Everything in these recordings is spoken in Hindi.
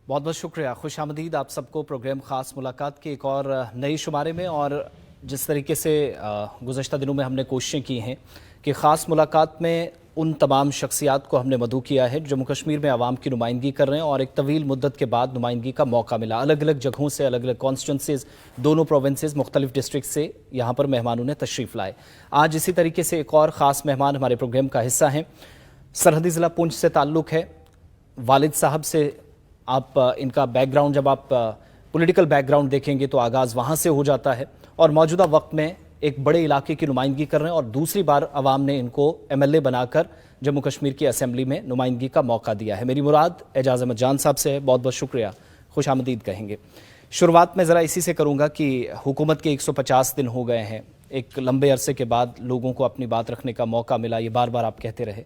बहुत बहुत शुक्रिया। खुशामदीद आप सबको प्रोग्राम ख़ास मुलाकात के एक और नई शुमारे में। और जिस तरीके से गुज़श्ता दिनों में हमने कोशिशें की हैं कि ख़ास मुलाकात में उन तमाम शख्सियात को हमने मदऊ किया है जम्मू कश्मीर में आवाम की नुमाइंदगी कर रहे हैं और एक तवील मुद्दत के बाद नुमाइंदगी का मौका मिला। अलग अलग जगहों से, अलग अलग कॉन्स्टिट्यूंसीज़, दोनों प्रोविंसेस, मुख्तलिफ डिस्ट्रिक्ट से यहाँ पर मेहमानों ने तशरीफ़ लाए। आज इसी तरीके से एक और ख़ास मेहमान हमारे प्रोग्राम का हिस्सा हैं। सरहदी ज़िला पुंछ से ताल्लुक़ है। वालिद साहब से आप इनका बैकग्राउंड, जब आप पॉलिटिकल बैकग्राउंड देखेंगे तो आगाज़ वहाँ से हो जाता है और मौजूदा वक्त में एक बड़े इलाके की नुमाइंदगी कर रहे हैं और दूसरी बार अवाम ने इनको MLA बनाकर जम्मू कश्मीर की असेंबली में नुमाइंदगी का मौका दिया है। मेरी मुराद एजाज़ अहमद जान साहब से है। बहुत बहुत शुक्रिया, खुश आमदीद कहेंगे। शुरुआत में ज़रा इसी से करूँगा कि हुकूमत के 150 दिन हो गए हैं। एक लंबे अरसे के बाद लोगों को अपनी बात रखने का मौका मिला, ये बार बार आप कहते रहे।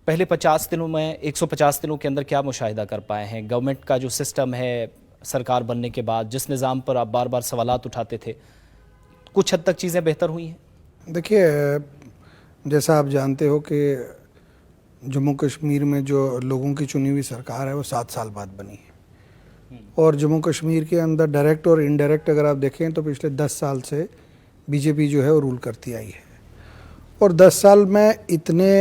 पहले 50 दिनों में, 150 दिनों के अंदर क्या मुशाहिदा कर पाए हैं? गवर्नमेंट का जो सिस्टम है सरकार बनने के बाद, जिस निज़ाम पर आप बार बार सवालात उठाते थे, कुछ हद तक चीज़ें बेहतर हुई हैं? देखिए, जैसा आप जानते हो कि जम्मू कश्मीर में जो लोगों की चुनी हुई सरकार है वो 7 साल बाद बनी है और जम्मू कश्मीर के अंदर डायरेक्ट और इनडायरेक्ट अगर आप देखें तो पिछले 10 साल से बीजेपी जो है वो रूल करती आई है और 10 साल में इतने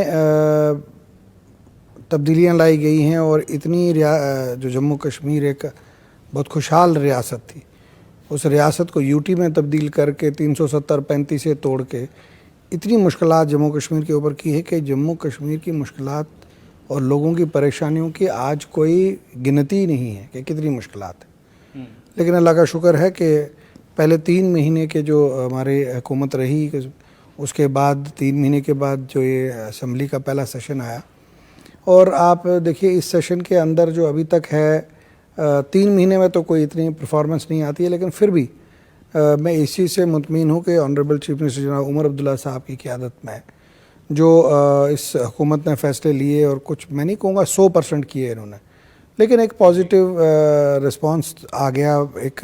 तब्दीलियाँ लाई गई हैं और इतनी जो जम्मू कश्मीर एक बहुत खुशहाल रियासत थी, उस रियासत को यूटी में तब्दील करके 370-35 से तोड़ के इतनी मुश्किलात जम्मू कश्मीर के ऊपर की है कि जम्मू कश्मीर की मुश्किलात और लोगों की परेशानियों की आज कोई गिनती ही नहीं है कि कितनी मुश्किलात है। लेकिन अल्लाह का शुक्र है कि पहले 3 महीने के जो हमारी हुकूमत रही, उसके बाद 3 महीने के बाद जो ये असम्बली का पहला सेशन आया और आप देखिए इस सेशन के अंदर जो अभी तक है 3 महीने में तो कोई इतनी परफॉर्मेंस नहीं आती है, लेकिन फिर भी मैं इस चीज़ से मुतमिन हूँ कि ऑनरेबल चीफ मिनिस्टर जनाब उमर अब्दुल्ला साहब की क़यादत में जो इस हुकूमत ने फ़ैसले लिए और कुछ मैं नहीं कहूँगा 100% किए इन्होंने, लेकिन एक पॉजिटिव रिस्पांस आ गया। एक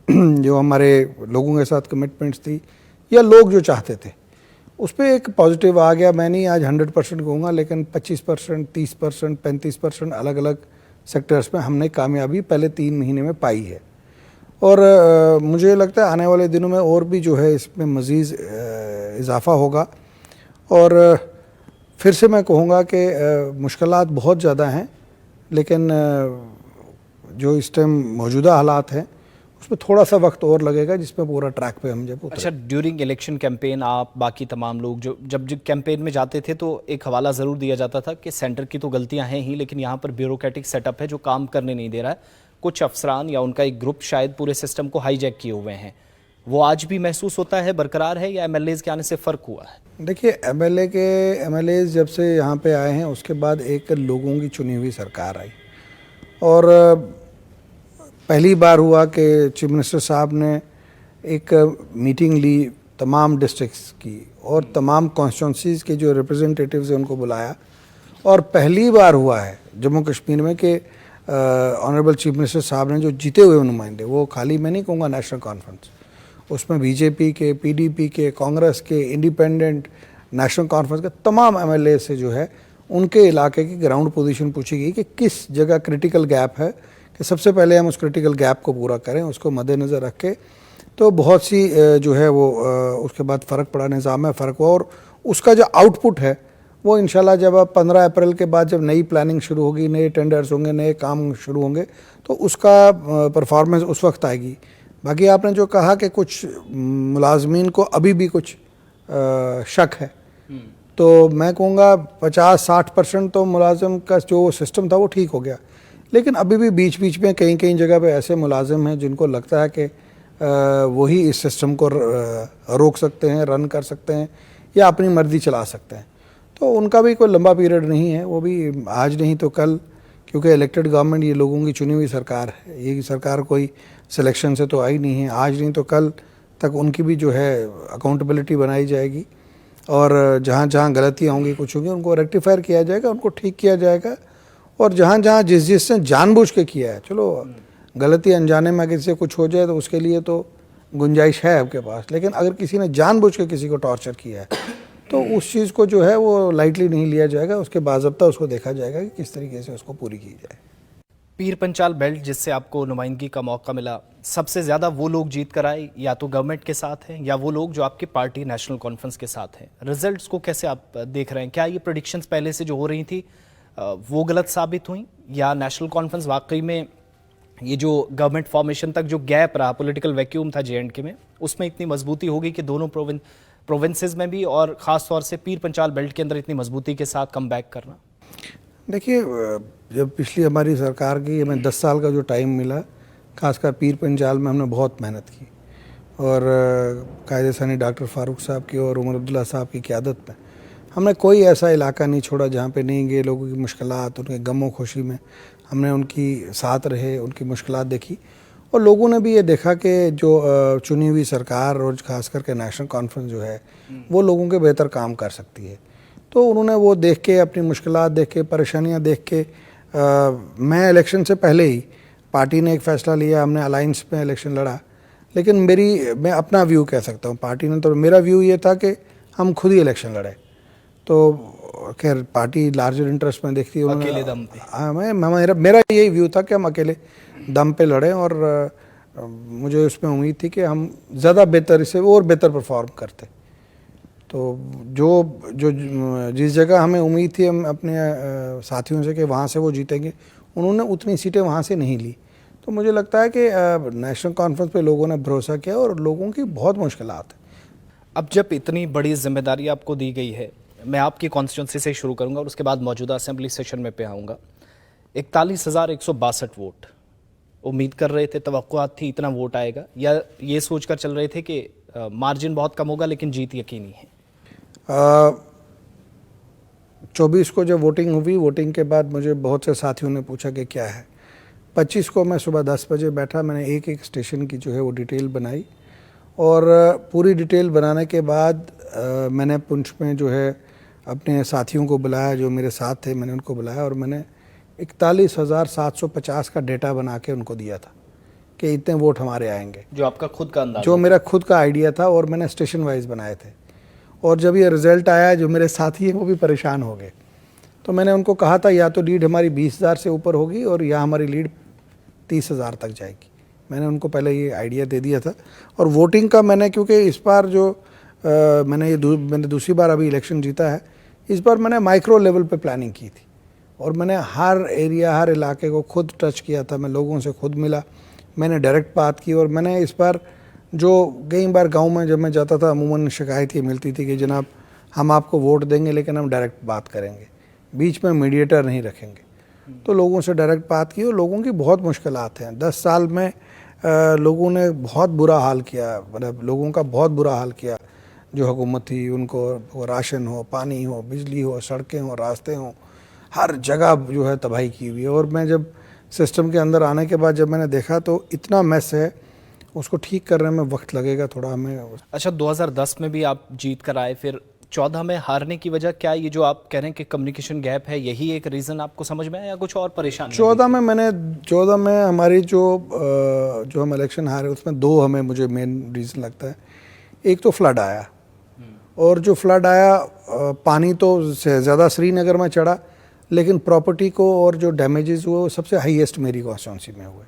जो हमारे लोगों के साथ कमिटमेंट्स थी या लोग जो चाहते थे उस पर एक पॉजिटिव आ गया। मैं नहीं आज 100% कहूँगा, लेकिन 25%, 30%, 35% अलग अलग सेक्टर्स में हमने कामयाबी पहले 3 महीने में पाई है और मुझे लगता है आने वाले दिनों में और भी जो है इसमें मज़ीद इजाफ़ा होगा। और फिर से मैं कहूँगा कि मुश्किलात बहुत ज़्यादा हैं, लेकिन जो इस टाइम मौजूदा हालात हैं उसमें थोड़ा सा वक्त और लगेगा जिसमें पूरा ट्रैक पे हम जब अच्छा, ड्यूरिंग इलेक्शन कैंपेन आप बाकी तमाम लोग जो जब कैंपेन में जाते थे तो एक हवाला ज़रूर दिया जाता था कि सेंटर की तो गलतियां हैं ही, लेकिन यहाँ पर ब्यूरोक्रेटिक सेटअप है जो काम करने नहीं दे रहा है। कुछ अफसरान या उनका एक ग्रुप शायद पूरे सिस्टम को हाईजैक किए हुए हैं। वो आज भी महसूस होता है, बरकरार है, या MLAs के आने से फ़र्क हुआ है? देखिए, MLAs जब से यहाँ पे आए हैं उसके बाद एक लोगों की चुनी हुई सरकार आई और पहली बार हुआ कि चीफ मिनिस्टर साहब ने एक मीटिंग ली तमाम डिस्ट्रिक्ट्स की और तमाम कॉन्स्टिट्यूंसीज़ के जो रिप्रेजेंटेटिव्स हैं उनको बुलाया और पहली बार हुआ है जम्मू कश्मीर में कि ऑनरेबल चीफ मिनिस्टर साहब ने जो जीते हुए नुमाइंदे, वो खाली मैं नहीं कहूँगा नेशनल कॉन्फ्रेंस, उसमें बीजेपी के, PDP के, कांग्रेस के, इंडिपेंडेंट, नेशनल कॉन्फ्रेंस के तमाम MLA से जो है उनके इलाके की ग्राउंड पोजीशन पूछी गई कि किस जगह क्रिटिकल गैप है कि सबसे पहले हम उस क्रिटिकल गैप को पूरा करें, उसको मद्देनज़र रख के। तो बहुत सी जो है वो उसके बाद फ़र्क पड़ा, निज़ाम में फ़र्क हुआ और उसका जो आउटपुट है वो इंशाल्लाह जब अब 15 अप्रैल के बाद जब नई प्लानिंग शुरू होगी, नए टेंडर्स होंगे, नए काम शुरू होंगे तो उसका परफॉर्मेंस उस वक्त आएगी। बाकी आपने जो कहा कि कुछ मुलाजमीन को अभी भी कुछ शक है, तो मैं कहूँगा 50-60% तो मुलाजिम का जो सिस्टम था वो ठीक हो गया, लेकिन अभी भी बीच बीच में कहीं कहीं जगह पे ऐसे मुलाजिम हैं जिनको लगता है कि वही इस सिस्टम को रोक सकते हैं, रन कर सकते हैं या अपनी मर्जी चला सकते हैं। तो उनका भी कोई लंबा पीरियड नहीं है, वो भी आज नहीं तो कल, क्योंकि इलेक्टेड गवर्नमेंट ये लोगों की चुनी हुई सरकार है, ये सरकार कोई सिलेक्शन से तो आई नहीं है। आज नहीं तो कल तक उनकी भी जो है अकाउंटेबिलिटी बनाई जाएगी और जहाँ जहाँ गलतियाँ होंगी, कुछ होंगी, उनको रेक्टिफायर किया जाएगा, उनको ठीक किया जाएगा। और जहाँ जहाँ जिसने जानबूझ के किया है, चलो गलती अनजाने में किसी से कुछ हो जाए तो उसके लिए तो गुंजाइश है आपके पास, लेकिन अगर किसी ने जानबूझ के किसी को टॉर्चर किया है तो उस चीज़ को जो है वो लाइटली नहीं लिया जाएगा, उसके बाज़ाब्ता उसको देखा जाएगा कि किस तरीके से उसको पूरी की जाए। पीर पंचाल बेल्ट जिससे आपको नुमाइंदगी का मौका मिला, सबसे ज़्यादा वो लोग जीत कर आए या तो गवर्नमेंट के साथ हैं या वो लोग जो आपकी पार्टी नेशनल कॉन्फ्रेंस के साथ हैं। रिजल्ट्स को कैसे आप देख रहे हैं? क्या ये प्रेडिक्शंस पहले से जो हो रही थी वो गलत साबित हुई, या नेशनल कॉन्फ्रेंस वाकई में ये जो गवर्नमेंट फॉर्मेशन तक जो गैप रहा, पॉलिटिकल वैक्यूम था J&K में, उसमें इतनी मजबूती होगी कि दोनों प्रोविंसेस में भी और ख़ास तौर से पीर पंचाल बेल्ट के अंदर इतनी मजबूती के साथ कम बैक करना? देखिए, जब पिछली हमारी सरकार की हमें 10 साल का जो टाइम मिला, खासकर पीर पंचाल में हमने बहुत मेहनत की और कायदे सानी डॉक्टर फारूक साहब की और उमर अब्दुल्ला साहब की क़यादत में हमने कोई ऐसा इलाका नहीं छोड़ा जहाँ पे नहीं गए। लोगों की मुश्किलात, उनके गमो खुशी में हमने उनकी साथ रहे, उनकी मुश्किलात देखी और लोगों ने भी ये देखा कि जो चुनी हुई सरकार और ख़ास करके नेशनल कॉन्फ्रेंस जो है वो लोगों के बेहतर काम कर सकती है। तो उन्होंने वो देख के, अपनी मुश्किलात देख के, परेशानियाँ देख के मैं इलेक्शन से पहले ही पार्टी ने एक फ़ैसला लिया, हमने अलायंस में इलेक्शन लड़ा। लेकिन मैं अपना व्यू कह सकता हूँ, पार्टी ने तो मेरा व्यू ये था कि हम खुद ही इलेक्शन लड़े। तो खैर पार्टी लार्जर इंटरेस्ट में देखती है, अकेले दम पे। हाँ, मेरा यही व्यू था कि हम अकेले दम पे लड़ें और मुझे उसमें उम्मीद थी कि हम ज़्यादा बेहतर, इससे और बेहतर परफॉर्म करते। तो जिस जगह हमें उम्मीद थी हम अपने साथियों से कि वहाँ से वो जीतेंगे, उन्होंने उतनी सीटें वहाँ से नहीं ली। तो मुझे लगता है कि नेशनल कॉन्फ्रेंस पे लोगों ने भरोसा किया और लोगों की बहुत मुश्किलात है। अब जब इतनी बड़ी जिम्मेदारी आपको दी गई है, मैं आपकी कॉन्स्टिट्यूंसी से शुरू करूंगा और उसके बाद मौजूदा असेंबली सेशन में पे आऊँगा। 41,162 वोट उम्मीद कर रहे थे, तवक्कुआत थी इतना वोट आएगा, या ये सोचकर चल रहे थे कि मार्जिन बहुत कम होगा लेकिन जीत यकीनी है? 24 को जब वोटिंग हुई, वोटिंग के बाद मुझे बहुत से साथियों ने पूछा कि क्या है। 25 को मैं सुबह 10 बजे बैठा, मैंने एक एक स्टेशन की जो है वो डिटेल बनाई और पूरी डिटेल बनाने के बाद मैंने पुंछ में जो है अपने साथियों को बुलाया, जो मेरे साथ थे, मैंने उनको बुलाया और मैंने 41,750 का डेटा बना के उनको दिया था कि इतने वोट हमारे आएंगे। जो आपका खुद का अंदाजा? जो मेरा खुद का आइडिया था और मैंने स्टेशन वाइज बनाए थे। और जब ये रिज़ल्ट आया, जो मेरे साथी हैं वो भी परेशान हो गए। तो मैंने उनको कहा था या तो लीड हमारी 20,000 से ऊपर होगी और या हमारी लीड 30,000 तक जाएगी। मैंने उनको पहले ये आइडिया दे दिया था। और वोटिंग का मैंने, क्योंकि इस बार जो मैंने दूसरी बार अभी इलेक्शन जीता है, इस बार मैंने माइक्रो लेवल पे प्लानिंग की थी और मैंने हर एरिया, हर इलाके को खुद टच किया था। मैं लोगों से खुद मिला, मैंने डायरेक्ट बात की और मैंने इस बार जो कई बार गांव में जब मैं जाता था अमूमन शिकायत ये मिलती थी कि जनाब हम आपको वोट देंगे लेकिन हम डायरेक्ट बात करेंगे, बीच में मीडिएटर नहीं रखेंगे। तो लोगों से डायरेक्ट बात की और लोगों की बहुत मुश्किलात हैं। 10 साल में लोगों ने बहुत बुरा हाल किया, मतलब लोगों का बहुत बुरा हाल किया। जो हुकूमत थी उनको राशन हो, पानी हो, बिजली हो, सड़कें हो, रास्ते हों, हर जगह जो है तबाही की हुई है। और मैं जब सिस्टम के अंदर आने के बाद जब मैंने देखा तो इतना मैस है, उसको ठीक करने में वक्त लगेगा थोड़ा हमें। अच्छा, 2010 में भी आप जीत कर आए, फिर 14 में हारने की वजह क्या? ये जो आप कह रहे हैं कि कम्युनिकेशन गैप है, यही एक रीज़न आपको समझ में आया या कुछ और परेशानी? 14 में हमारी जो हम इलेक्शन हारे उसमें 2 हमें मुझे मेन रीज़न लगता है। एक तो फ्लड आया और जो फ्लड आया, पानी तो ज़्यादा श्रीनगर में चढ़ा लेकिन प्रॉपर्टी को और जो डैमेजेस हुए वो सबसे हाईएस्ट मेरी कॉन्स्टिट्यूंसी में हुए,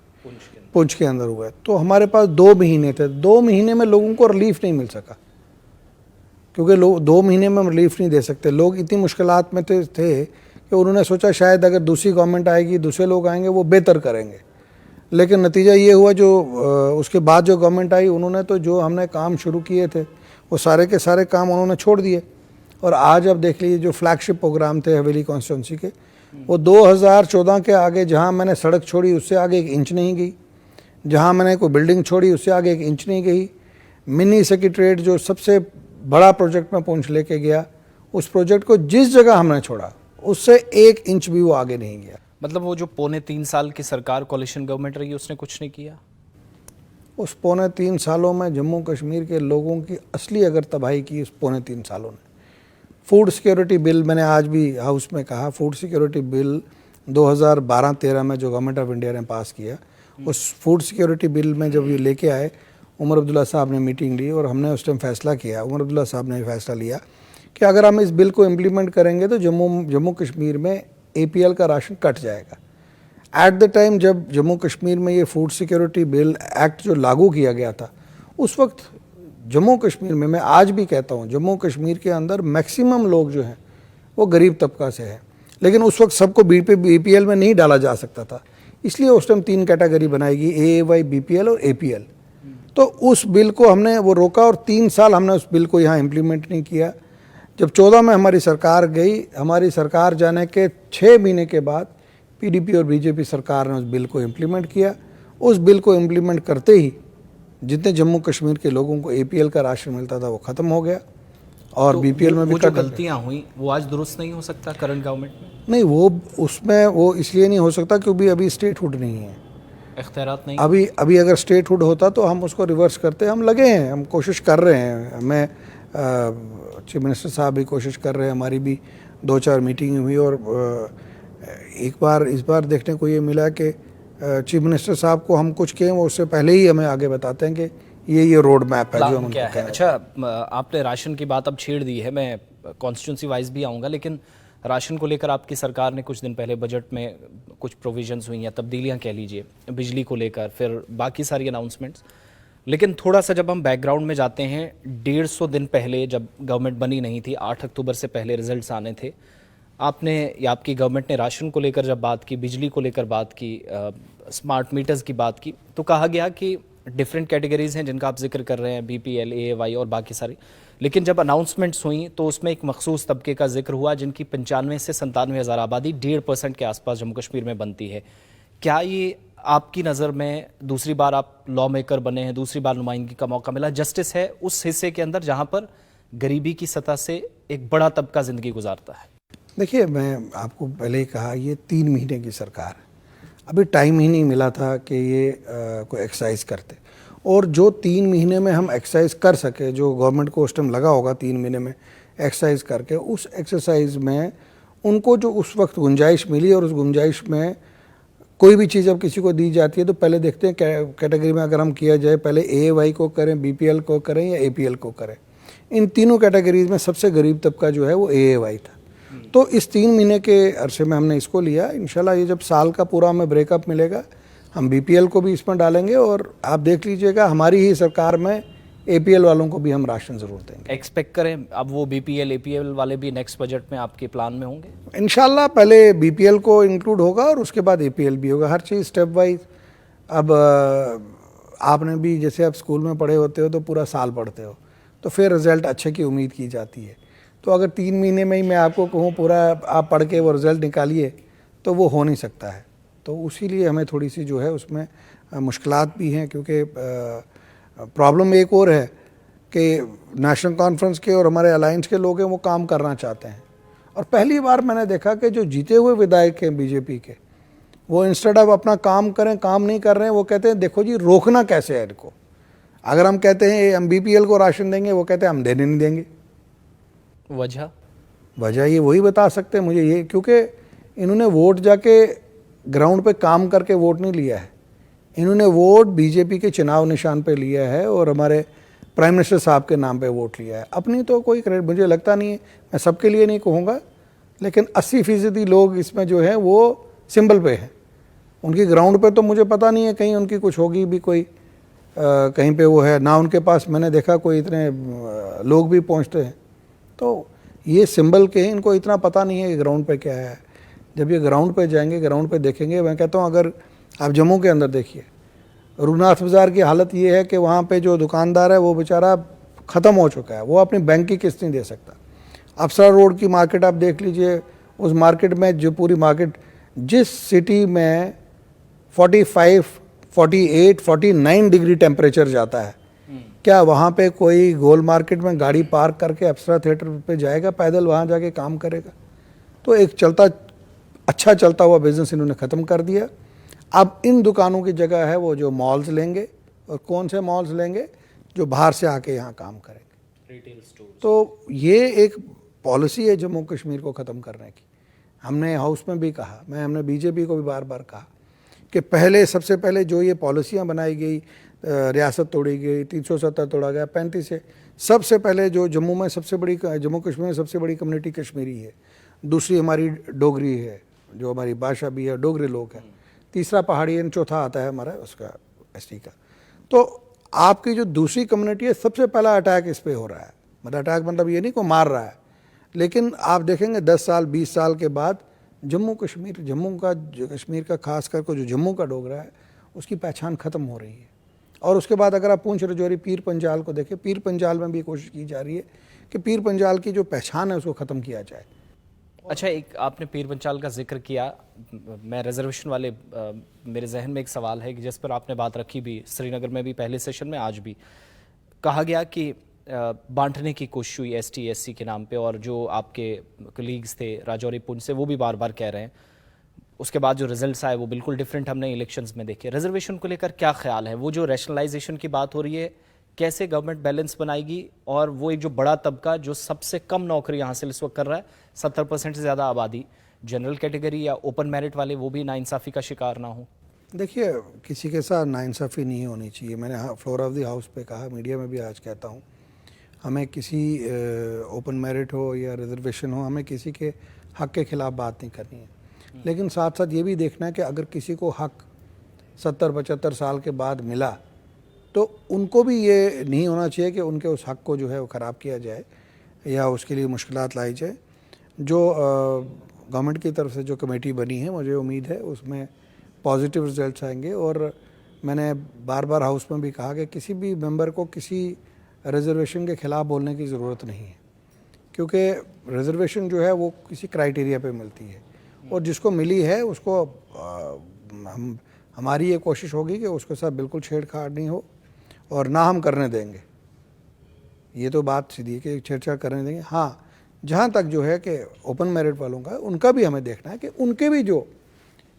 पुंछ के अंदर हुए। तो हमारे पास 2 महीने थे, 2 महीने में लोगों को रिलीफ नहीं मिल सका क्योंकि लोग 2 महीने में रिलीफ नहीं दे सकते। लोग इतनी मुश्किलात में थे कि उन्होंने सोचा शायद अगर दूसरी गवर्नमेंट आएगी, दूसरे लोग आएंगे, वो बेहतर करेंगे। लेकिन नतीजा ये हुआ, जो उसके बाद जो गवर्नमेंट आई उन्होंने तो जो हमने काम शुरू किए थे वो सारे के सारे काम उन्होंने छोड़ दिए। और आज अब देख लीजिए, जो फ्लैगशिप प्रोग्राम थे हवेली कॉन्स्टिट्यूंसी के, वो 2014 के आगे जहाँ मैंने सड़क छोड़ी उससे आगे 1 इंच नहीं गई, जहाँ मैंने कोई बिल्डिंग छोड़ी उससे आगे 1 इंच नहीं गई। मिनी सेक्रेटरीट जो सबसे बड़ा प्रोजेक्ट में पुंछ लेके गया, उस प्रोजेक्ट को जिस जगह हमने छोड़ा उससे 1 इंच भी वो आगे नहीं गया। मतलब वो जो 3.25 साल की सरकार कोalition गवर्नमेंट रही, उसने कुछ नहीं किया? उस 3.25 सालों में जम्मू कश्मीर के लोगों की असली अगर तबाही की उस 3.25 सालों ने। फूड सिक्योरिटी बिल, मैंने आज भी हाउस में कहा, फूड सिक्योरिटी बिल 2012-13 में जो गवर्नमेंट ऑफ इंडिया ने पास किया, उस फूड सिक्योरिटी बिल में जब ये लेके आए, उमर अब्दुल्ला साहब ने मीटिंग ली और हमने उस टाइम फैसला किया, उमर अब्दुल्ला साहब ने फैसला लिया कि अगर हम इस बिल को इम्प्लीमेंट करेंगे तो जम्मू कश्मीर में APL का राशन कट जाएगा। एट द टाइम जब जम्मू कश्मीर में ये फूड सिक्योरिटी बिल एक्ट जो लागू किया गया था, उस वक्त जम्मू कश्मीर में, मैं आज भी कहता हूँ, जम्मू कश्मीर के अंदर मैक्सिमम लोग जो हैं वो गरीब तबका से हैं, लेकिन उस वक्त सबको बीपीएल में नहीं डाला जा सकता था, इसलिए उस टाइम 3 कैटेगरी बनाई गई, एएवाई, बीपीएल और एपीएल। तो उस बिल को हमने वो रोका और 3 साल हमने उस बिल को यहाँ इम्प्लीमेंट नहीं किया। जब 14 में हमारी सरकार गई, हमारी सरकार जाने के 6 महीने के बाद पीडीपी और बीजेपी सरकार ने उस बिल को इम्प्लीमेंट किया। उस बिल को इम्प्लीमेंट करते ही जितने जम्मू कश्मीर के लोगों को एपीएल का राशन मिलता था वो ख़त्म हो गया और बीपीएल में भी जो गलतियां हुई वो आज दुरुस्त नहीं हो सकता करंट गवर्नमेंट में? नहीं, वो उसमें वो इसलिए नहीं हो सकता क्योंकि अभी स्टेटहुड नहीं है, इख्तियारात नहीं। अभी अगर स्टेटहुड होता तो हम उसको रिवर्स करते। हम लगे हैं, हम कोशिश कर रहे हैं, मैं चीफ मिनिस्टर साहब भी कोशिश कर रहे हैं, हमारी भी 2-4 मीटिंग हुई और इस बार देखने को ये मिला कि चीफ मिनिस्टर साहब को हम कुछ कहें वो उससे पहले ही हमें आगे बताते हैं कि ये रोड मैप है जो हम क्या है। अच्छा, आपने राशन की बात अब छेड़ दी है, मैं कॉन्स्टिट्यूंसी वाइज भी आऊँगा, लेकिन राशन को लेकर आपकी सरकार ने कुछ दिन पहले बजट में कुछ प्रोविजंस हुई हैं, तब्दीलियां कह लीजिए, बिजली को लेकर, फिर बाकी सारी अनाउंसमेंट्स। लेकिन थोड़ा सा जब हम बैकग्राउंड में जाते हैं, 150 दिन पहले जब गवर्नमेंट बनी नहीं थी, 8 अक्टूबर से पहले रिजल्ट्स आने थे, आपने या आपकी गवर्नमेंट ने राशन को लेकर जब बात की, बिजली को लेकर बात की, स्मार्ट मीटर्स की बात की, तो कहा गया कि डिफरेंट कैटेगरीज हैं जिनका आप जिक्र कर रहे हैं, बीपीएल, एएवाई और बाकी सारी। लेकिन जब अनाउंसमेंट्स हुई तो उसमें एक मखसूस तबके का जिक्र हुआ जिनकी 95 से 97 हज़ार आबादी 1.5% के आसपास जम्मू कश्मीर में बनती है। क्या ये आपकी नज़र में दूसरी बार आप लॉ मेकर बने हैं, दूसरी बार नुमाइंदगी का मौका मिला, जस्टिस है उस हिस्से के अंदर जहाँ पर गरीबी की सतह से एक बड़ा तबका ज़िंदगी गुजारता है? देखिए, मैं आपको पहले ही कहा, ये 3 महीने की सरकार है, अभी टाइम ही नहीं मिला था कि ये कोई एक्सरसाइज करते, और जो 3 महीने में हम एक्सरसाइज कर सके, जो गवर्नमेंट को उस टाइम लगा होगा 3 महीने में एक्सरसाइज करके, उस एक्सरसाइज में उनको जो उस वक्त गुंजाइश मिली, और उस गुंजाइश में कोई भी चीज़ अब किसी को दी जाती है तो पहले देखते हैं कैटेगरी में अगर हम किया जाए, पहले एएवाई को करें, बीपीएल को करें या एपीएल को करें। इन तीनों कैटेगरीज में सबसे गरीब तबका जो है वो एएवाई था। तो इस 3 महीने के अरसे में हमने इसको लिया। इंशाल्लाह ये जब साल का पूरा हमें ब्रेकअप मिलेगा, हम बीपीएल को भी इसमें डालेंगे, और आप देख लीजिएगा हमारी ही सरकार में एपीएल वालों को भी हम राशन ज़रूर देंगे। एक्सपेक्ट करें अब वो बीपीएल, एपीएल वाले भी नेक्स्ट बजट में आपके प्लान में होंगे? इंशाल्लाह पहले बीपीएल को इंक्लूड होगा और उसके बाद एपीएल भी होगा, हर चीज़ स्टेप वाइज। अब आपने भी जैसे आप स्कूल में पढ़े होते हो तो पूरा साल पढ़ते हो, तो फिर रिज़ल्ट अच्छे की उम्मीद की जाती है। तो अगर 3 महीने में ही मैं आपको कहूँ पूरा आप पढ़ के वो रिज़ल्ट निकालिए तो वो हो नहीं सकता है। तो उसी लिए हमें थोड़ी सी जो है उसमें मुश्किलात भी हैं, क्योंकि प्रॉब्लम एक और है कि नेशनल कॉन्फ्रेंस के और हमारे अलायंस के लोग हैं वो काम करना चाहते हैं, और पहली बार मैंने देखा कि जो जीते हुए विधायक हैं बीजेपी के, वो इंस्टेड ऑफ अपना काम करें, काम नहीं कर रहे हैं, वो कहते हैं देखो जी रोकना कैसे है इनको। अगर हम कहते हैं हम बीपीएल को राशन देंगे, वो कहते हैं हम देने नहीं देंगे। वजह ये वही बता सकते हैं मुझे, ये क्योंकि इन्होंने वोट जाके ग्राउंड पे काम करके वोट नहीं लिया है, इन्होंने वोट बीजेपी के चुनाव निशान पे लिया है और हमारे प्राइम मिनिस्टर साहब के नाम पे वोट लिया है। अपनी तो कोई क्रेडिट मुझे लगता नहीं है, मैं सबके लिए नहीं कहूँगा, लेकिन 80% लोग इसमें जो है वो सिंबल पे हैं, उनकी ग्राउंड पे तो मुझे पता नहीं है कहीं उनकी कुछ होगी भी कोई कहीं पे वो है ना, उनके पास मैंने देखा कोई इतने लोग भी पहुँचते हैं। तो ये सिंबल के हैं, इनको इतना पता नहीं है कि ग्राउंड पे क्या है। जब ये ग्राउंड पे जाएंगे, ग्राउंड पे देखेंगे, मैं कहता हूँ अगर आप जम्मू के अंदर देखिए, रघुनाथ बाज़ार की हालत ये है कि वहाँ पे जो दुकानदार है वो बेचारा ख़त्म हो चुका है, वो अपनी बैंक की किस्त नहीं दे सकता। अफसरा रोड की मार्केट आप देख लीजिए, उस मार्केट में जो पूरी मार्केट, जिस सिटी में 45, 48, 49 डिग्री टेम्परेचर जाता है, क्या वहाँ पे कोई गोल मार्केट में गाड़ी पार्क करके अप्सरा थिएटर पे जाएगा, पैदल वहाँ जाके काम करेगा? तो एक अच्छा चलता हुआ बिज़नेस इन्होंने ख़त्म कर दिया। अब इन दुकानों की जगह है वो जो मॉल्स लेंगे, और कौन से मॉल्स लेंगे? जो बाहर से आके यहाँ काम करेंगे, रिटेल स्टोर। तो ये एक पॉलिसी है जम्मू कश्मीर को ख़त्म करने की। हमने हाउस में भी कहा, हमने बीजेपी को भी बार बार कहा कि सबसे पहले जो ये पॉलिसियाँ बनाई गई, रियासत तोड़ी गई, 370 तोड़ा गया, 35 से, सबसे पहले जो जम्मू कश्मीर में सबसे बड़ी कम्युनिटी कश्मीरी है, दूसरी हमारी डोगरी है, जो हमारी भाषा भी है, डोगरे लोग हैं, तीसरा पहाड़ी, चौथा आता है हमारा उसका एसटी का। तो आपकी जो दूसरी कम्युनिटी है, सबसे पहला अटैक इस पे हो रहा है। मतलब अटैक मतलब ये नहीं को मार रहा है, लेकिन आप देखेंगे 10 साल 20 साल के बाद जम्मू कश्मीर का खास करके जो जम्मू का डोगरा है उसकी पहचान ख़त्म हो रही है। और उसके बाद अगर आप पूंछ रजौरी पीर पंजाल को देखें, पीर पंजाल में भी कोशिश की जा रही है कि पीर पंजाल की जो पहचान है उसको ख़त्म किया जाए। अच्छा, एक आपने पीर पंचाल का जिक्र किया, मैं रिजर्वेशन वाले मेरे जहन में एक सवाल है कि जिस पर आपने बात रखी भी श्रीनगर में भी पहले सेशन में, आज भी कहा गया कि बांटने की कोशिश हुई एसटी एससी के नाम पे, और जो आपके कलीग्स थे राजौरी पुंछ से वो भी बार बार कह रहे हैं, उसके बाद जो रिजल्ट्स आए वो बिल्कुल डिफरेंट हमने इलेक्शंस में देखे। रिजर्वेशन को लेकर क्या ख्याल है? वो जो रैशनलाइजेशन की बात हो रही है, कैसे गवर्नमेंट बैलेंस बनाएगी? और वो एक जो बड़ा तबका जो सबसे कम नौकरी हासिल इस वक्त कर रहा है, 70% से ज़्यादा आबादी, जनरल कैटेगरी या ओपन मेरिट वाले, वो भी नाइंसाफ़ी का शिकार ना हो। देखिए, किसी के साथ नाइंसाफ़ी नहीं होनी चाहिए। मैंने फ्लोर ऑफ द हाउस पे कहा, मीडिया में भी आज कहता हूँ, हमें किसी ओपन मेरिट हो या रिजर्वेशन हो, हमें किसी के हक़ के ख़िलाफ़ बात नहीं करनी है। लेकिन साथ साथ ये भी देखना है कि अगर किसी को हक़ 70-75 साल के बाद मिला तो उनको भी ये नहीं होना चाहिए कि उनके उस हक़ को जो है वो ख़राब किया जाए या उसके लिए मुश्किलात लाई जाए। जो गवर्नमेंट की तरफ से जो कमेटी बनी है, मुझे उम्मीद है उसमें पॉजिटिव रिजल्ट्स आएंगे। और मैंने बार बार हाउस में भी कहा कि किसी भी मेंबर को किसी रिजर्वेशन के ख़िलाफ़ बोलने की ज़रूरत नहीं है, क्योंकि रिजर्वेशन जो है वो किसी क्राइटेरिया पे मिलती है और जिसको मिली है उसको हमारी ये कोशिश होगी कि उसके साथ बिल्कुल छेड़छाड़ नहीं हो और ना हम करने देंगे। ये तो बात सीधी है कि छेड़छाड़ करने देंगे। हाँ, जहाँ तक जो है कि ओपन मेरिट वालों का, उनका भी हमें देखना है कि उनके भी जो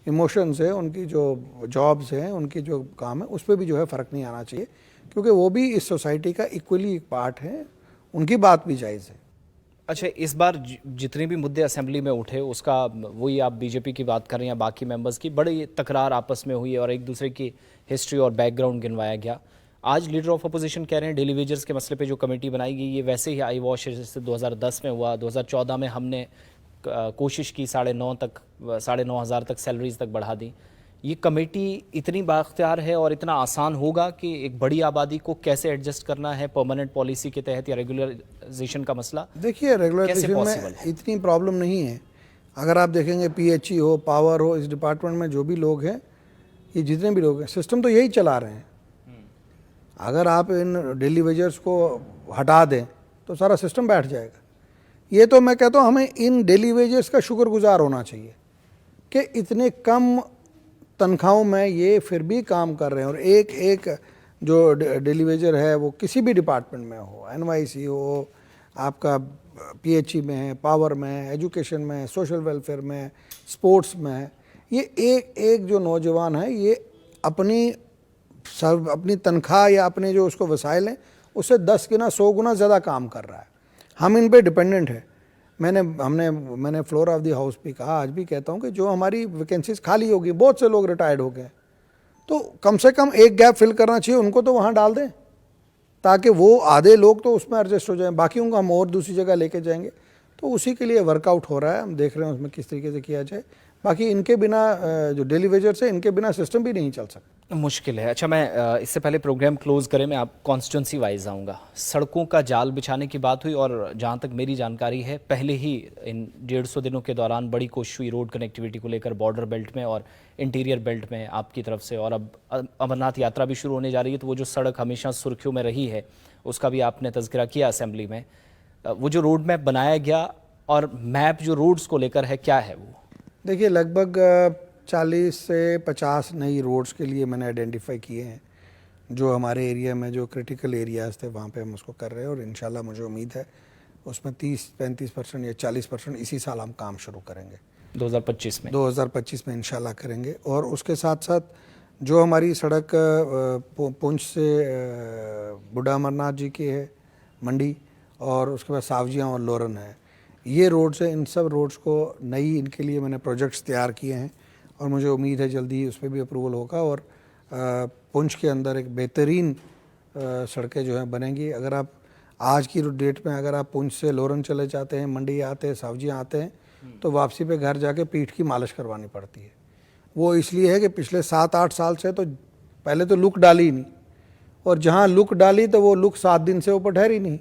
इमोशंस है, उनकी जो जॉब्स हैं, उनकी जो काम है, उस पर भी जो है फ़र्क नहीं आना चाहिए, क्योंकि वो भी इस सोसाइटी का इक्वली एक पार्ट है, उनकी बात भी जायज़ है। अच्छा, इस बार जितने भी मुद्दे असेंबली में उठे, उसका वही आप बीजेपी की बात कर रहे हैं या बाकी मेंबर्स की, बड़ी तकरार आपस में हुई और एक दूसरे की हिस्ट्री और बैकग्राउंड गिनवाया गया। आज लीडर ऑफ अपोजिशन कह रहे हैं डेली वेजर्स के मसले पे जो कमेटी बनाई गई, ये वैसे ही आई वॉश है जैसे 2010 में हुआ। 2014 में हमने कोशिश की 9,500 तक सैलरीज तक बढ़ा दी। ये कमेटी इतनी बाख्तियार है और इतना आसान होगा कि एक बड़ी आबादी को कैसे एडजस्ट करना है परमानेंट पॉलिसी के तहत या रेगुलराइजेशन का मसला? देखिए, रेगुलराइजेशन में इतनी प्रॉब्लम नहीं है। अगर आप देखेंगे पीएचई हो, पावर हो, इस डिपार्टमेंट में जो भी लोग हैं, ये जितने भी लोग हैं, सिस्टम तो यही चला रहे हैं। अगर आप इन डेली वेजर्स को हटा दें तो सारा सिस्टम बैठ जाएगा। ये तो मैं कहता हूँ हमें इन डेली वेजर्स का शुक्रगुजार होना चाहिए कि इतने कम तनख्वाहों में ये फिर भी काम कर रहे हैं। और एक एक जो डेली वेजर है वो किसी भी डिपार्टमेंट में हो, एनवाईसी हो, आपका पीएचई में है, पावर में है, एजुकेशन में है, सोशल वेलफेयर में है, स्पोर्ट्स में है, ये एक एक जो नौजवान है ये अपनी तनख्वाह या अपने जो उसको वसाइल हैं उससे 10 गुना 100 गुना ज़्यादा काम कर रहा है। हम इन पे डिपेंडेंट है। मैंने फ्लोर ऑफ द हाउस भी कहा, आज भी कहता हूँ कि जो हमारी वैकेंसीज खाली होगी, बहुत से लोग रिटायर्ड हो गए, तो कम से कम एक गैप फिल करना चाहिए, उनको तो वहाँ डाल दें ताकि वो आधे लोग तो उसमें एडजस्ट हो जाएं, बाकी उनको हम और दूसरी जगह लेके जाएंगे। तो उसी के लिए वर्कआउट हो रहा है, हम देख रहे हैं उसमें किस तरीके से किया जाए। बाकी इनके बिना जो डेली वेजर्स है, इनके बिना सिस्टम भी नहीं चल सकता, मुश्किल है। अच्छा, मैं इससे पहले प्रोग्राम क्लोज करें, मैं आप कॉन्स्टिट्यूंसी वाइज आऊँगा। सड़कों का जाल बिछाने की बात हुई और जहाँ तक मेरी जानकारी है पहले ही इन 150 दिनों के दौरान बड़ी कोशिश हुई रोड कनेक्टिविटी को लेकर बॉर्डर बेल्ट में और इंटीरियर बेल्ट में आपकी तरफ से। और अब अमरनाथ यात्रा भी शुरू होने जा रही है, तो वो जो सड़क हमेशा सुर्खियों में रही है उसका भी आपने तज़किरा किया असेंबली में। वो जो रोड मैप बनाया गया और मैप जो रोड्स को लेकर है, क्या है वो? देखिए, लगभग 40 से 50 नई रोड्स के लिए मैंने आइडेंटिफाई किए हैं, जो हमारे एरिया में जो क्रिटिकल एरियाज़ थे वहाँ पे हम उसको कर रहे हैं। और इंशाल्लाह मुझे उम्मीद है उसमें 30-35% या 40% इसी साल हम काम शुरू करेंगे। 2025 में इंशाल्लाह करेंगे। और उसके साथ साथ जो हमारी सड़क पुंछ से बूढ़ा अमरनाथ जी की है मंडी, और उसके बाद सावजियाँ और लोरन है, ये रोड्स है। इन सब रोड्स को नई, इनके लिए मैंने प्रोजेक्ट्स तैयार किए हैं और मुझे उम्मीद है जल्दी ही उस पर भी अप्रूवल होगा। और पुंछ के अंदर एक बेहतरीन सड़कें जो हैं बनेंगी। अगर आप आज की डेट में अगर आप पुंछ से लोरन चले जाते हैं, मंडी आते हैं, सावजियाँ आते हैं, तो वापसी पे घर जाके पीठ की मालिश करवानी पड़ती है। वो इसलिए है कि पिछले 7-8 साल से तो पहले तो लुक डाली ही नहीं, और जहाँ लुक डाली तो वो लुक 7 दिन से ऊपर ठहरी नहीं।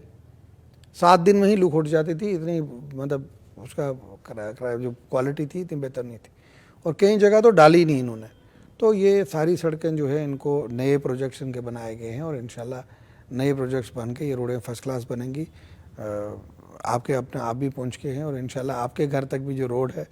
7 दिन में ही लुक उठ जाती थी, इतनी मतलब उसका जो क्वालिटी थी इतनी बेहतर नहीं थी, और कई जगह तो डाली नहीं इन्होंने। तो ये सारी सड़कें जो है इनको नए प्रोजेक्ट्स इनके बनाए गए हैं, और इंशाल्लाह नए प्रोजेक्ट्स बन के ये रोडें फर्स्ट क्लास बनेंगी। आपके अपने आप भी पहुँच के हैं, और इंशाल्लाह आपके घर तक भी जो रोड है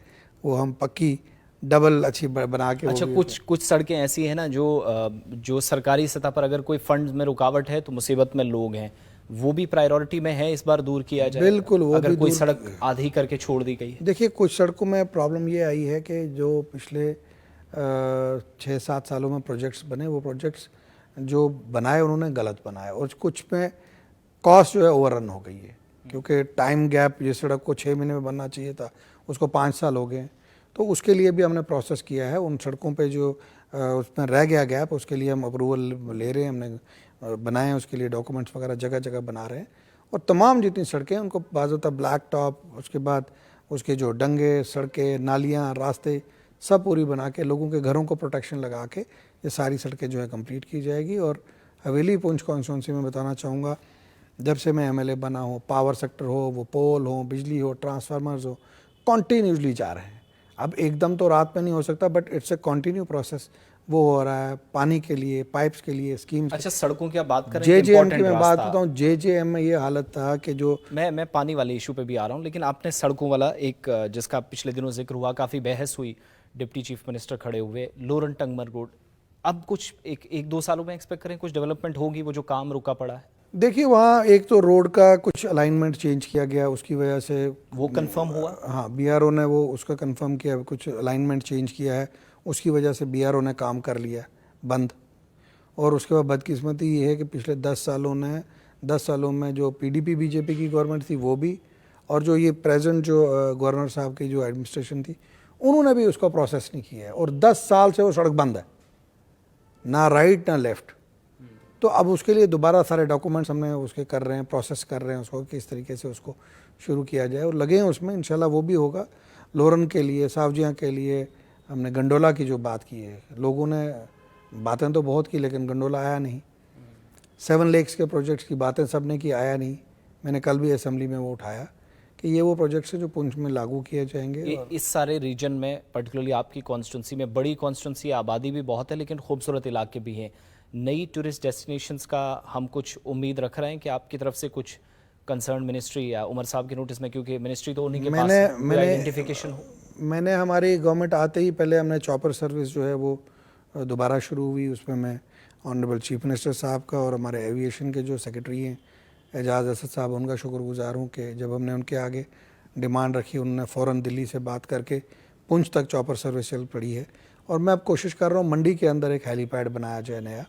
वो हम पक्की डबल अच्छी बना के। अच्छा, कुछ सड़कें ऐसी हैं ना जो सरकारी सतह पर अगर कोई फंड में रुकावट है तो मुसीबत में लोग हैं, वो भी प्रायोरिटी में है, इस बार दूर किया जाए? बिल्कुल, वो अगर भी कोई सड़क आधी करके छोड़ दी गई है। देखिए, कुछ सड़कों में प्रॉब्लम ये आई है कि जो पिछले 6-7 सालों में प्रोजेक्ट्स बने, वो प्रोजेक्ट्स जो बनाए उन्होंने गलत बनाए, और कुछ में कॉस्ट जो है ओवररन हो गई है, क्योंकि टाइम गैप, जिस सड़क को 6 महीने में बनना चाहिए था उसको 5 साल हो गए। तो उसके लिए भी हमने प्रोसेस किया है। उन सड़कों पे जो उसमें रह गया गैप, उसके लिए हम अप्रूवल ले रहे हैं, हमने बनाए हैं, उसके लिए डॉक्यूमेंट्स वगैरह जगह जगह बना रहे हैं। और तमाम जितनी सड़कें हैं उनको बाज़ाब्ता ब्लैक टॉप, उसके बाद उसके जो डंगे, सड़कें, नालियाँ, रास्ते सब पूरी बना के लोगों के घरों को प्रोटेक्शन लगा के ये सारी सड़कें जो है कंप्लीट की जाएगी। और हवेली पुंछ कॉन्स्टिट्यूंसी में बताना चाहूँगा, जब से मैं एमएलए बना हूँ, पावर सेक्टर हो, वो पोल हो, बिजली हो, ट्रांसफार्मर्स हो, कॉन्टीन्यूसली जा रहे हैं। अब एकदम तो रात में नहीं हो सकता, but it's a continue process. वो हो रहा है पानी के लिए, पाइप्स के लिए, स्कीम्स। अच्छा, सड़कों की आप बात करें, जेजेएम की मैं बात करता हूँ। जेजेएम में ये हालत था कि जो मैं पानी वाले इशू पे भी आ रहा हूँ, लेकिन आपने सड़कों वाला एक जिसका पिछले दिनों जिक्र हुआ, काफ़ी बहस हुई, डिप्टी चीफ मिनिस्टर खड़े हुए, लोरन टंगमर रोड, अब कुछ एक दो सालों में एक्सपेक्ट करें कुछ डेवलपमेंट होगी, वो जो काम रुका पड़ा है? देखिए, वहाँ एक तो रोड का कुछ अलाइनमेंट चेंज किया गया, उसकी वजह से वो कंफर्म हुआ? हाँ, बीआरओ ने वो उसका कंफर्म किया, कुछ अलाइनमेंट चेंज किया है, उसकी वजह से बीआरओ ने काम कर लिया बंद। और उसके बाद बदकिस्मती ये है कि पिछले 10 सालों में जो पीडीपी बीजेपी की गवर्नमेंट थी वो भी, और जो ये प्रेजेंट जो गवर्नर साहब की जो एडमिनिस्ट्रेशन थी, उन्होंने भी उसका प्रोसेस नहीं किया है। और 10 साल से वो सड़क बंद है, ना राइट ना लेफ्ट। तो अब उसके लिए दोबारा सारे डॉक्यूमेंट्स हमने उसके कर रहे हैं, प्रोसेस कर रहे हैं उसको, किस तरीके से उसको शुरू किया जाए, और लगे हैं उसमें। इंशाल्लाह वो भी होगा। लोरन के लिए, सावजिया के लिए हमने गंडोला की जो बात की है, लोगों ने बातें तो बहुत की, लेकिन गंडोला आया नहीं। 7 लेक्स के प्रोजेक्ट्स की बातें सब ने की, आया नहीं। मैंने कल भी असेंबली में वो उठाया कि ये वो प्रोजेक्ट्स हैं जो पुंछ में लागू किए जाएंगे। इस सारे रीजन में, पर्टिकुलरली आपकी कॉन्स्टिट्यूंसी में, बड़ी कॉन्स्टिट्यूंसी, आबादी भी बहुत है, लेकिन खूबसूरत इलाके भी हैं। नई टूरिस्ट डेस्टिनेशंस का हम कुछ उम्मीद रख रहे हैं कि आपकी तरफ से कुछ कंसर्न मिनिस्ट्री या उमर साहब की नोटिस में, क्योंकि मिनिस्ट्री तो उन्हीं के पास आइडेंटिफिकेशन हो। मैंने हमारी गवर्नमेंट आते ही पहले हमने चॉपर सर्विस जो है वो दोबारा शुरू हुई। उसमें मैं ऑनरेबल चीफ मिनिस्टर साहब का और हमारे एविएशन के जो सेक्रेटरी हैं एजाज असद साहब, उनका शुक्रगुजार हूँ कि जब हमने उनके आगे डिमांड रखी, उन्होंने फ़ौरन दिल्ली से बात करके पुंछ तक चॉपर सर्विस चल पड़ी है। और मैं अब कोशिश कर रहा हूँ मंडी के अंदर एक हेलीपैड बनाया जाए नया।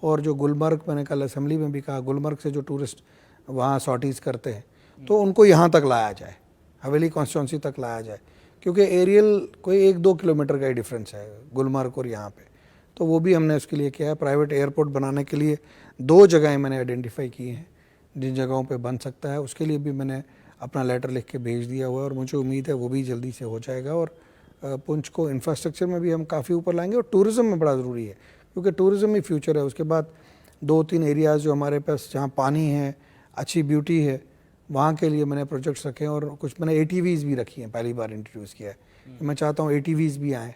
और जो गुलमर्ग, मैंने कल असेंबली में भी कहा, गुलमर्ग से जो टूरिस्ट वहाँ सॉर्टीज़ करते हैं तो उनको यहाँ तक लाया जाए, हवेली कॉन्स्टिट्यूंसी तक लाया जाए, क्योंकि एरियल कोई 1-2 किलोमीटर का ही डिफरेंस है गुलमर्ग और यहाँ पे। तो वो भी हमने उसके लिए किया है। प्राइवेट एयरपोर्ट बनाने के लिए 2 जगहें मैंने आइडेंटिफाई की हैं जिन जगहों पे बन सकता है। उसके लिए भी मैंने अपना लेटर लिख के भेज दिया हुआ है, और मुझे उम्मीद है वो भी जल्दी से हो जाएगा। और पुंछ को इंफ्रास्ट्रक्चर में भी हम काफ़ी ऊपर लाएंगे, और टूरिज़्म में बड़ा ज़रूरी है, क्योंकि टूरिज़्म ही फ्यूचर है। उसके बाद 2-3 एरियाज़ जो हमारे पास जहाँ पानी है, अच्छी ब्यूटी है, वहाँ के लिए मैंने प्रोजेक्ट्स रखे हैं। और कुछ मैंने ATVs भी रखी हैं, पहली बार इंट्रोड्यूस किया है। मैं चाहता हूँ ATVs भी आएँ।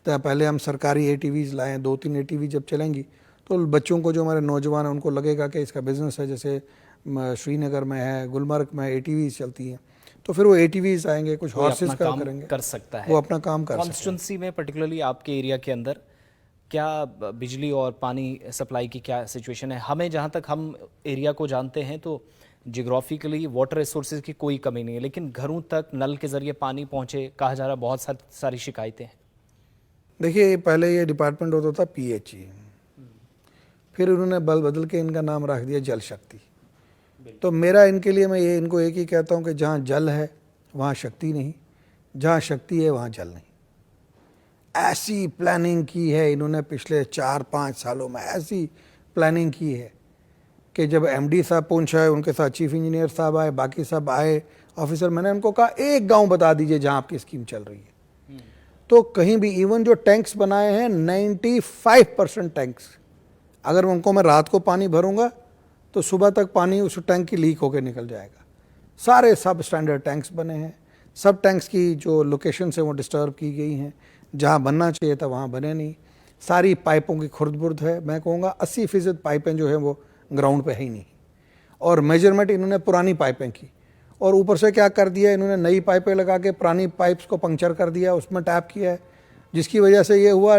तो पहले हम सरकारी ATVs लाएँ, 2-3 ATV जब चलेंगी तो बच्चों को, जो हमारे नौजवान हैं, उनको लगेगा कि इसका बिज़नेस है। जैसे श्रीनगर में है, गुलमर्ग में ATVs चलती हैं, तो फिर वो ATVs आएंगे, कुछ हॉर्सेस का करेंगे, कर सकता है, वो अपना काम कर सकता है। कॉन्स्टिट्यूंसी में पर्टिकुलरली आपके एरिया के अंदर क्या बिजली और पानी सप्लाई की क्या सिचुएशन है? हमें, जहाँ तक हम एरिया को जानते हैं, तो जियोग्राफिकली वाटर रिसोर्सेज की कोई कमी नहीं है, लेकिन घरों तक नल के ज़रिए पानी पहुँचे, कहा जा रहा, बहुत सारी शिकायतें हैं। देखिए, पहले ये डिपार्टमेंट होता था PHE, फिर उन्होंने बदल के इनका नाम रख दिया जल शक्ति। तो मेरा इनके लिए, मैं ये इनको एक ही कहता हूँ कि जहाँ जल है वहाँ शक्ति नहीं, जहाँ शक्ति है वहाँ जल नहीं। ऐसी प्लानिंग की है इन्होंने पिछले 4-5 सालों में, ऐसी प्लानिंग की है कि जब MD साहब पहुँचा है, उनके साथ चीफ इंजीनियर साहब आए, बाकी सब आए ऑफिसर, मैंने उनको कहा एक गांव बता दीजिए जहां आपकी स्कीम चल रही है। तो कहीं भी इवन जो टैंक्स बनाए हैं 95% टैंक्स, अगर उनको मैं रात को पानी भरूंगा तो सुबह तक पानी उस टैंक की लीक होकर निकल जाएगा। सारे सब स्टैंडर्ड टैंक्स बने हैं। सब टैंक्स की जो लोकेशन है वो डिस्टर्ब की गई हैं, जहाँ बनना चाहिए था वहाँ बने नहीं। सारी पाइपों की खुर्द-बुर्द है। मैं कहूँगा 80% पाइपें जो है वो ग्राउंड पे है ही नहीं, और मेजरमेंट इन्होंने पुरानी पाइपें की, और ऊपर से क्या कर दिया इन्होंने, नई पाइपें लगा के पुरानी पाइप्स को पंक्चर कर दिया, उसमें टैप किया है, जिसकी वजह से ये हुआ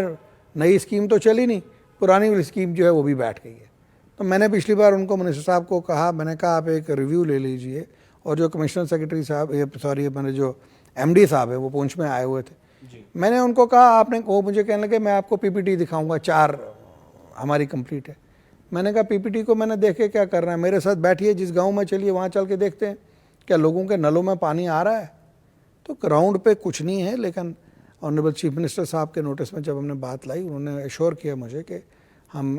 नई स्कीम तो चली नहीं, पुरानी स्कीम जो है वो भी बैठ गई है। तो मैंने पिछली बार उनको मिनिस्टर साहब को कहा, मैंने कहा आप एक रिव्यू ले लीजिए, और जो कमिश्नर सेक्रेटरी साहब सॉरी मैंने जो एमडी साहब है वो पुंछ में आए हुए थे, मैंने उनको कहा आपने, वो मुझे कहने लगे मैं आपको पीपीटी दिखाऊंगा, 4 हमारी कंप्लीट है। मैंने कहा पीपीटी को मैंने देखे क्या करना है, मेरे साथ बैठिए, जिस गांव में चलिए वहाँ चल के देखते हैं क्या लोगों के नलों में पानी आ रहा है। तो ग्राउंड पे कुछ नहीं है, लेकिन ऑनरेबल चीफ मिनिस्टर साहब के नोटिस में जब हमने बात लाई, उन्होंने एश्योर किया मुझे कि हम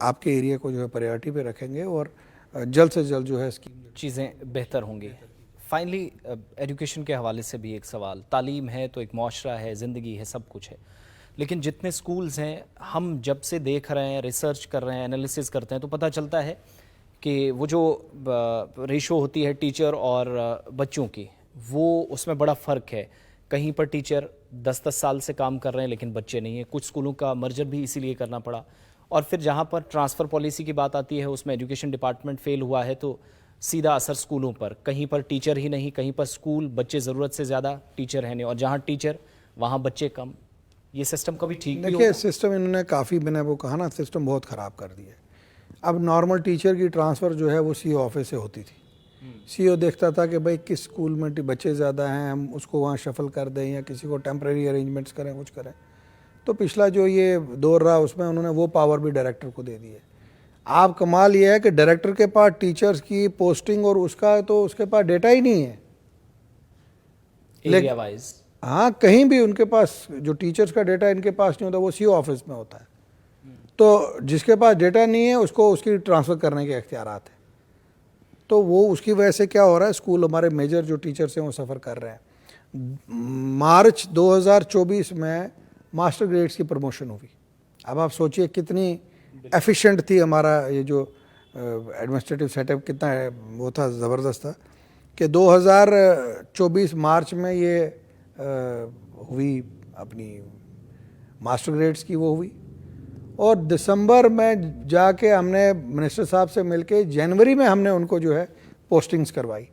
आपके एरिया को जो है प्रायोरिटी पे रखेंगे और जल्द से जल्द जो है स्कीम चीज़ें बेहतर होंगी। फाइनली एजुकेशन के हवाले से भी एक सवाल, तालीम है तो एक माशरा है, ज़िंदगी है, सब कुछ है, लेकिन जितने स्कूल्स हैं हम जब से देख रहे हैं, रिसर्च कर रहे हैं, एनालिसिस करते हैं, तो पता चलता है कि वो जो रेशो होती है टीचर और बच्चों की, वो उसमें बड़ा फ़र्क है। कहीं पर टीचर 10-10 साल से काम कर रहे हैं लेकिन बच्चे नहीं हैं। कुछ स्कूलों का मर्जर भी इसीलिए करना पड़ा। और फिर जहाँ पर ट्रांसफ़र पॉलिसी की बात आती है उसमें एजुकेशन डिपार्टमेंट फेल हुआ है, तो सीधा असर स्कूलों पर, कहीं पर टीचर ही नहीं, कहीं पर स्कूल बच्चे ज़रूरत से ज़्यादा, टीचर है नहीं, और जहाँ टीचर वहाँ बच्चे कम। ये सिस्टम कभी ठीक भी देखिए, सिस्टम इन्होंने काफ़ी, मैंने वो कहा ना, सिस्टम बहुत ख़राब कर दिया। अब नॉर्मल टीचर की ट्रांसफ़र जो है वो सीओ ऑफिस से होती थी। सीओ देखता था कि भाई किस स्कूल में बच्चे ज़्यादा हैं, हम उसको वहाँ शफल कर दें या किसी को टेम्परेरी अरेंजमेंट्स करें, कुछ करें। तो पिछला जो ये दौर रहा उसमें उन्होंने वो पावर भी डायरेक्टर को दे दी है। आप कमाल ये है कि डायरेक्टर के पास टीचर्स की पोस्टिंग और उसका, तो उसके पास डेटा ही नहीं है एरिया वाइज। हाँ, कहीं भी उनके पास जो टीचर्स का डेटा इनके पास नहीं होता, वो सीओ ऑफिस में होता है। तो जिसके पास डेटा नहीं है उसको उसकी ट्रांसफ़र करने के इख्तियारात हैं। तो वो उसकी वजह से क्या हो रहा है, स्कूल हमारे मेजर जो टीचर्स हैं वो सफ़र कर रहे हैं। मार्च 2024 में मास्टर ग्रेड्स की प्रमोशन हुई। अब आप सोचिए कितनी एफिशिएंट थी हमारा ये जो एडमिनिस्ट्रेटिव सेटअप, कितना है वो था, ज़बरदस्त था कि 2024 मार्च में ये हुई अपनी मास्टर ग्रेड्स की वो हुई, और दिसंबर में जाके हमने मिनिस्टर साहब से मिलके जनवरी में हमने उनको जो है पोस्टिंग्स करवाई।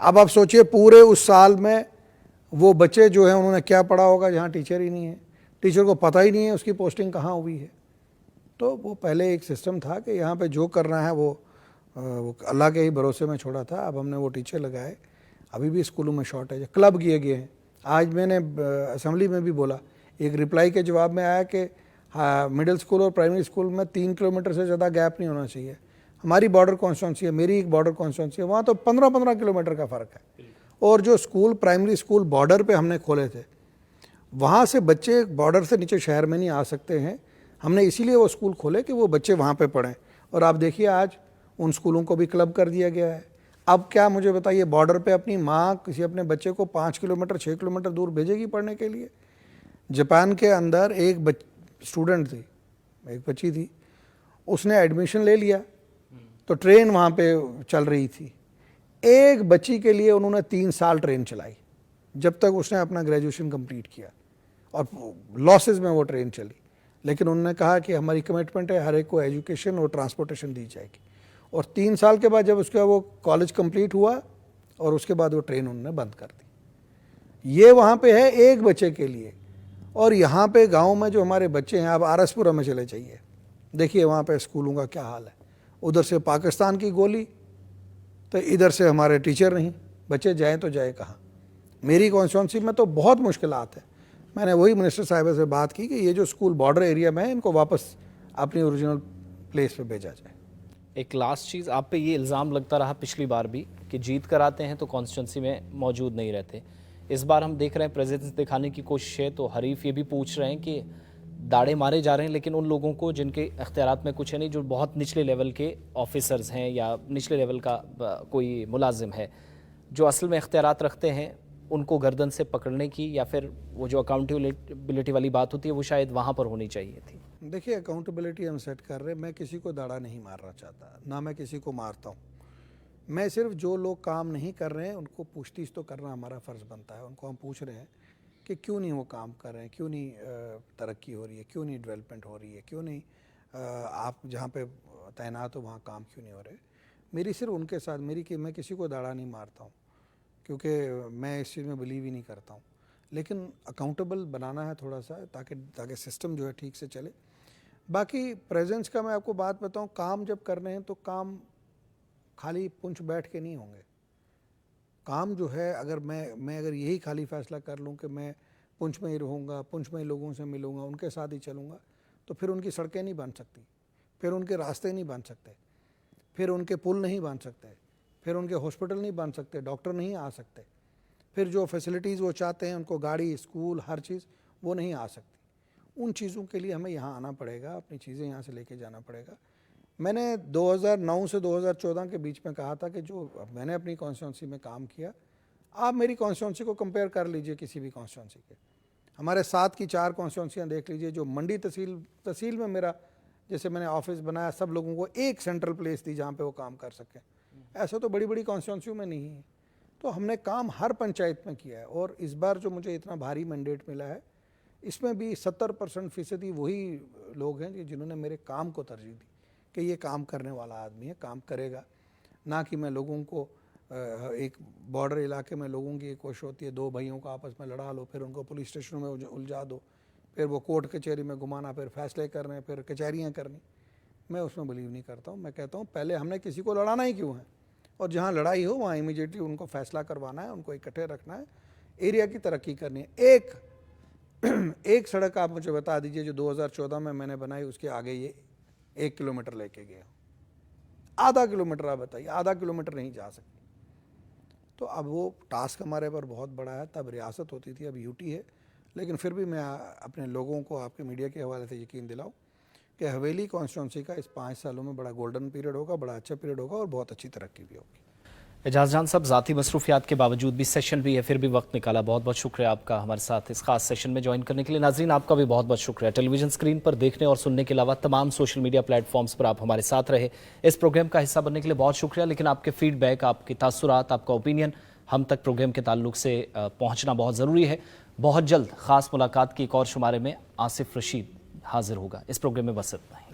अब आप सोचिए पूरे उस साल में वो बच्चे जो हैं उन्होंने क्या पढ़ा होगा जहाँ टीचर ही नहीं है, टीचर को पता ही नहीं है उसकी पोस्टिंग कहाँ हुई है। तो वो पहले एक सिस्टम था कि यहाँ पे जो करना है वो अल्लाह के ही भरोसे में छोड़ा था। अब हमने वो टीचर लगाए, अभी भी स्कूलों में शॉर्टेज है, क्लब किए गए हैं। आज मैंने असेंबली में भी बोला, एक रिप्लाई के जवाब में आया कि हाँ, मिडिल स्कूल और प्राइमरी स्कूल में 3 किलोमीटर से ज़्यादा गैप नहीं होना चाहिए। हमारी बॉर्डर कॉन्स्टिट्यूंसी है, मेरी एक बॉर्डर कॉन्स्टिट्यूंसी है, वहाँ तो 15-15 किलोमीटर का फ़र्क है। और जो स्कूल प्राइमरी स्कूल बॉर्डर पे हमने खोले थे, वहाँ से बच्चे बॉर्डर से नीचे शहर में नहीं आ सकते हैं। हमने इसीलिए वो स्कूल खोले कि वो बच्चे वहाँ पे पढ़ें। और आप देखिए आज उन स्कूलों को भी क्लब कर दिया गया है। अब क्या मुझे बताइए, बॉर्डर पे अपनी माँ किसी अपने बच्चे को 5 किलोमीटर 6 किलोमीटर दूर भेजेगी पढ़ने के लिए? जापान के अंदर एक स्टूडेंट थी, एक बच्ची थी, उसने एडमिशन ले लिया तो ट्रेन वहाँ पे चल रही थी। एक बच्ची के लिए उन्होंने 3 साल ट्रेन चलाई जब तक उसने अपना ग्रेजुएशन कंप्लीट किया, और लॉसेस में वो ट्रेन चली। लेकिन उन्होंने कहा कि हमारी कमिटमेंट है, हर एक को एजुकेशन और ट्रांसपोर्टेशन दी जाएगी। और 3 साल के बाद जब उसका वो कॉलेज कंप्लीट हुआ और उसके बाद वो ट्रेन उन्होंने बंद कर दी। ये वहाँ पे है एक बच्चे के लिए। और यहाँ पे गांव में जो हमारे बच्चे हैं, आप आरसपुरा में चले जाइए, देखिए वहाँ पे स्कूलों का क्या हाल है। उधर से पाकिस्तान की गोली, तो इधर से हमारे टीचर नहीं, बच्चे जाएँ तो जाए कहाँ। मेरी कॉन्स्टिट्यूंसी में तो बहुत मुश्किलात है। मैंने वही मिनिस्टर साहिबा से बात की कि ये जो स्कूल बॉर्डर एरिया में है, इनको वापस अपनी ओरिजिनल प्लेस पे भेजा जाए। एक लास्ट चीज़, आप पे ये इल्ज़ाम लगता रहा पिछली बार भी कि जीत कर आते हैं तो कॉन्स्टिट्यूंसी में मौजूद नहीं रहते। इस बार हम देख रहे हैं प्रेजेंस दिखाने की कोशिश है, तो हरीफ ये भी पूछ रहे हैं कि दाड़े मारे जा रहे हैं, लेकिन उन लोगों को जिनके अख्तियारात में कुछ है नहीं, जो बहुत निचले लेवल के ऑफिसर्स हैं या निचले लेवल का कोई मुलाजिम है जो असल में अख्तियारात रखते हैं, उनको गर्दन से पकड़ने की, या फिर वो जो अकाउंटेबिलिटी वाली बात होती है वो शायद वहाँ पर होनी चाहिए थी? देखिए, अकाउंटेबिलिटी हम सेट कर रहे हैं। मैं किसी को दाड़ा नहीं मारना चाहता, ना मैं किसी को मारता हूँ। मैं सिर्फ जो लोग काम नहीं कर रहे हैं उनको पूछताछ तो करना हमारा फ़र्ज़ बनता है। उनको हम पूछ रहे हैं कि क्यों नहीं वो काम कर रहे हैं, क्यों नहीं तरक्की हो रही है, क्यों नहीं डेवलपमेंट हो रही है, क्यों नहीं आप जहाँ पे तैनात हो वहाँ काम क्यों नहीं हो रहे। मेरी सिर्फ उनके साथ मैं किसी को दाड़ा नहीं मारता हूँ, क्योंकि मैं इस चीज़ में बिलीव ही नहीं करता हूँ। लेकिन अकाउंटेबल बनाना है थोड़ा सा, ताकि सिस्टम जो है ठीक से चले। बाकी प्रेजेंस का मैं आपको बात बताऊँ, काम जब करने हैं तो काम खाली पुंछ बैठ के नहीं होंगे। काम जो है, अगर मैं अगर यही खाली फैसला कर लूँ कि मैं पुंछ में ही रहूँगा, पुंछ में ही लोगों से मिलूँगा, उनके साथ ही चलूँगा, तो फिर उनकी सड़कें नहीं बन सकती, फिर उनके रास्ते नहीं बन सकते, फिर उनके पुल नहीं बन सकते, फिर उनके हॉस्पिटल नहीं बन सकते, डॉक्टर नहीं आ सकते, फिर जो फैसिलिटीज़ वो चाहते हैं, उनको गाड़ी, स्कूल, हर चीज़ वो नहीं आ सकती। उन चीज़ों के लिए हमें यहाँ आना पड़ेगा, अपनी चीज़ें यहाँ से लेके जाना पड़ेगा। मैंने 2009 से 2014 के बीच में कहा था कि जो मैंने अपनी कॉन्स्टिट्यूंसी में काम किया, आप मेरी कॉन्स्टिट्यूंसी को कंपेयर कर लीजिए किसी भी कॉन्स्टिट्यूंसी के। हमारे साथ की 4 कॉन्स्टिट्यूंसियाँ देख लीजिए। जो मंडी तहसील में मेरा, जैसे मैंने ऑफिस बनाया, सब लोगों को एक सेंट्रल प्लेस दी जहाँ पे वो काम कर सकें। ऐसा तो बड़ी बड़ी कॉन्स्टिट्यूंसियों में नहीं है। तो हमने काम हर पंचायत में किया है। और इस बार जो मुझे इतना भारी मैंडेट मिला है, इसमें भी 70% वही लोग हैं जिन्होंने मेरे काम को तरजीह दी कि ये काम करने वाला आदमी है, काम करेगा। ना कि मैं लोगों को एक बॉर्डर इलाके में लोगों की एक कोशिश होती है 2 भाइयों को आपस में लड़ा लो, फिर उनको पुलिस स्टेशनों में उलझा दो, फिर वो कोर्ट कचहरी में घुमाना, फिर फैसले करने, फिर कचहरियाँ करनी। मैं उसमें बिलीव नहीं करता हूँ। मैं कहता हूँ पहले हमने किसी को लड़ाना ही क्यों है, और जहाँ लड़ाई हो वहाँ इमीडिएटली उनको फैसला करवाना है, उनको इकट्ठे रखना है, एरिया की तरक्की करनी है। एक सड़क आप मुझे बता दीजिए जो 2014 में मैंने बनाई, उसके आगे ये 1 किलोमीटर लेके गया। आधा किलोमीटर आप बताइए, आधा किलोमीटर नहीं जा सकती। तो अब वो टास्क हमारे पर बहुत बड़ा है। तब रियासत होती थी, अब यूटी है। लेकिन फिर भी मैं अपने लोगों को आपके मीडिया के हवाले से यकीन दिलाऊं कि हवेली कॉन्स्टिट्यूंसी का इस 5 सालों में बड़ा गोल्डन पीरियड होगा, बड़ा अच्छा पीरियड होगा और बहुत अच्छी तरक्की भी होगी। एजाज जान साहब, ज़ाती मसरूफियात के बावजूद भी सेशन भी है, फिर भी वक्त निकाला, बहुत बहुत शुक्रिया आपका हमारे साथ इस खास सेशन में ज्वाइन करने के लिए। नाजरीन, आपका भी बहुत बहुत शुक्रिया। टेलीविजन स्क्रीन पर देखने और सुनने के अलावा तमाम सोशल मीडिया प्लेटफॉर्म्स पर आप हमारे साथ रहे। इस प्रोग्राम का हिस्सा बनने के लिए बहुत शुक्रिया। लेकिन आपके फीडबैक, आपके तासुरात, आपका ओपिनियन हम तक प्रोग्राम के ताल्लुक से पहुँचना बहुत ज़रूरी है। बहुत जल्द खास मुलाकात की एक और शुमारे में आसिफ रशीद हाजिर होगा। इस प्रोग्राम में बस इतना ही।